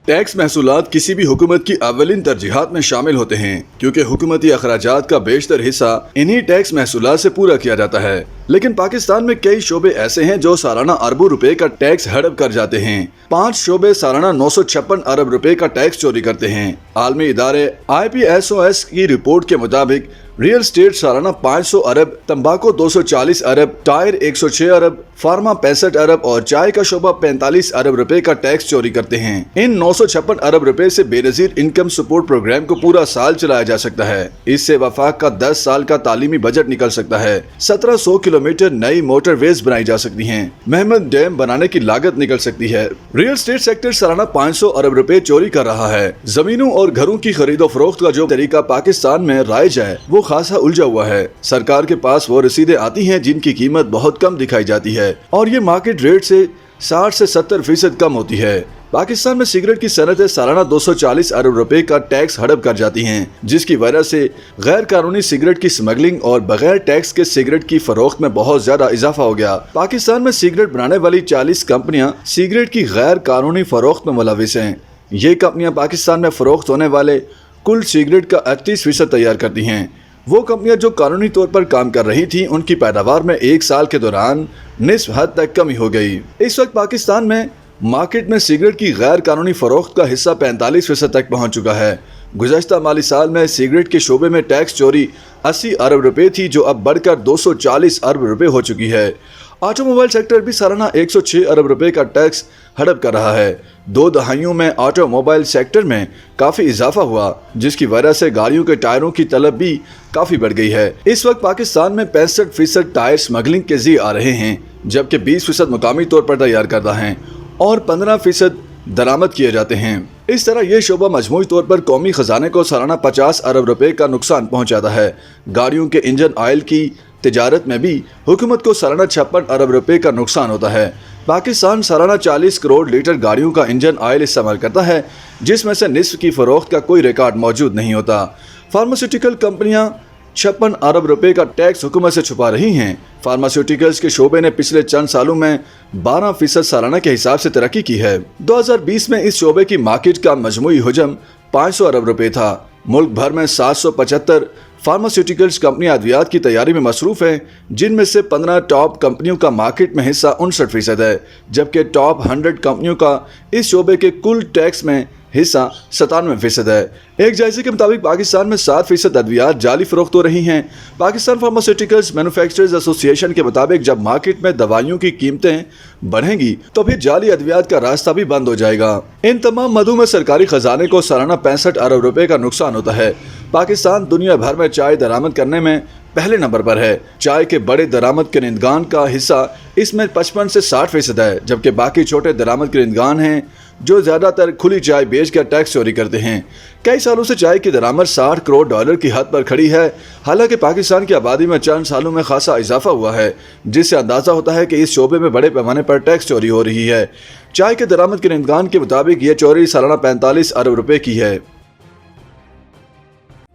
Tax महसूलात किसी भी हुकूमत की अव्वलिन तरजीहात में शामिल होते हैं, क्योंकि हुकूमती अखराजात का बेशतर हिस्सा इन्हीं टैक्स महसूलात से पूरा किया जाता है। लेकिन पाकिस्तान में कई शोबे ऐसे हैं जो सालाना अरबों रुपए का टैक्स हड़प कर जाते हैं। 5 शोबे सालाना 956 अरब रुपए का टैक्स चोरी करते हैं। आलमी इदारे IPSOS की रिपोर्ट के मुताबिक रियल एस्टेट सालाना 500 अरब, तंबाकू 240 अरब, टायर 106 अरब, फार्मा 65 अरब और चाय का शोबा 45 अरब रुपए का टैक्स चोरी करते हैं। इन 956 अरब रुपए से बेनजीर इनकम सपोर्ट प्रोग्राम को पूरा साल चलाया जा सकता है। इससे वफाक का 10 साल का तालीमी बजट निकल सकता है। 1700 किलोमीटर नई मोटरवेज बनाई जा सकती हैं। महमद डैम बनाने की लागत निकल सकती है। रियल एस्टेट सेक्टर सालाना 500 अरब रुपए चोरी कर रहा है। जमीनों और घरों की खरीदो फरोख्त का जो तरीका पाकिस्तान में राइज है वो खासा उलझा हुआ है। सरकार के पास वो रसीदें आती हैं जिनकी कीमत बहुत कम दिखाई जाती है और ये मार्केट रेट से 60 से 70% कम होती है। पाकिस्तान में सिगरेट की सनतें सालाना 240 अरब रुपए का टैक्स हड़प कर जाती हैं, जिसकी वजह से गैर कानूनी सिगरेट की स्मगलिंग और बगैर टैक्स के सिगरेट की फरोख्त में बहुत ज्यादा इजाफा हो गया। पाकिस्तान में सिगरेट बनाने वाली 40 कंपनियां सिगरेट की गैर कानूनी फरोख्त में मुलविस हैं। ये कंपनियां पाकिस्तान में फरोख्त होने वाले कुल सिगरेट का 38% तैयार करती हैं। वो कंपनियां जो कानूनी तौर पर काम कर रही थी, उनकी पैदावार में 1 साल के दौरान निस्फ हद तक कमी हो गई। इस वक्त पाकिस्तान में मार्केट में सिगरेट की गैर कानूनी फरोख्त का हिस्सा 45% तक पहुंच चुका है। गुज़श्ता माली साल में सिगरेट के शोबे में टैक्स चोरी 80 अरब रुपए थी, जो अब बढ़कर 240 अरब रुपए हो चुकी है। ऑटोमोबाइल सेक्टर भी सालाना 106 अरब रुपए का टैक्स हड़प कर रहा है। 2 दहाइयों में ऑटोमोबाइल सेक्टर में काफी इजाफा हुआ, जिसकी वजह से गाड़ियों के टायरों की तलब भी काफी बढ़ गई है। इस वक्त पाकिस्तान में 65% टायर स्मगलिंग के जी आ रहे हैं, जबकि 20% मुकामी तौर पर तैयार करता है और 15% दरामद किए जाते हैं। इस तरह ये शोबा मजमूई तौर पर कौमी खजाने को सालाना 50 अरब रुपए का नुकसान पहुंचाता है। गाड़ियों के इंजन ऑयल की तिजारत में भी हुकूमत को सालाना 56 अरब रुपए का नुकसान होता है। पाकिस्तान सालाना 40 करोड़ लीटर गाड़ियों का इंजन ऑयल इस्तेमाल करता है, जिसमें से निस्फ की फरोख्त का कोई रिकॉर्ड मौजूद नहीं होता। फार्मास्यूटिकल कंपनियां 56 अरब रुपए का टैक्स हुकूमत से छुपा रही हैं। फार्मास्यूटिकल्स के शोबे ने पिछले चंद सालों में 12% सालाना के हिसाब से तरक्की की है। 2020 में इस शोबे की मार्केट का मजमूई हुजम 500 अरब रुपए था। मुल्क भर में 775 फार्मास्यूटिकल्स कंपनियां अद्वियात की तैयारी में मसरूफ हैं, जिनमें से 15 टॉप कंपनियों का मार्केट में हिस्सा 59% है, जबकि टॉप 100 कंपनियों का इस शोबे के कुल टैक्स में हिस्सा 97% है। एक जायजे के मुताबिक पाकिस्तान में 7% अद्वियात जाली फरोख्त हो रही हैं। पाकिस्तान फार्मास्यूटिकल्स मैन्युफैक्चरर्स एसोसिएशन के मुताबिक जब मार्केट में दवाइयों की कीमतें बढ़ेंगी तो फिर जाली अद्वियात का रास्ता भी बंद हो जाएगा। इन तमाम मदों में सरकारी खजाने को सालाना 65 अरब रुपए का नुकसान होता है। पाकिस्तान दुनिया भर में चाय दरामद करने में पहले नंबर पर है। चाय के बड़े दरामद कनिंदगान का हिस्सा इसमें 55 से 60% है, जबकि बाकी छोटे दरामद कनिंदगान हैं जो ज्यादातर खुली चाय बेचकर टैक्स चोरी करते हैं। कई सालों से चाय की दरामद 60 करोड़ डॉलर की हद पर खड़ी है। हालांकि पाकिस्तान की आबादी में चंद सालों में खासा इजाफा हुआ है, जिससे अंदाजा होता है कि इस शोबे में बड़े पैमाने पर टैक्स चोरी हो रही है। चाय के दरामद कनिंदगान के मुताबिक ये चोरी सालाना 45 अरब रुपए की है।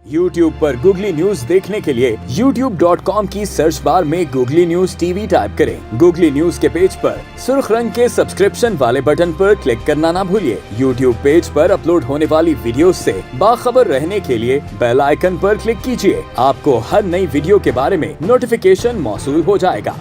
YouTube पर गूगली न्यूज देखने के लिए youtube.com की सर्च बार में गूगली न्यूज टीवी टाइप करें। गूगली न्यूज के पेज पर सुर्ख रंग के सब्सक्रिप्शन वाले बटन पर क्लिक करना ना भूलिए। YouTube पेज पर अपलोड होने वाली वीडियो से बाखबर रहने के लिए बेल आइकन पर क्लिक कीजिए। आपको हर नई वीडियो के बारे में नोटिफिकेशन मौसूल हो जाएगा।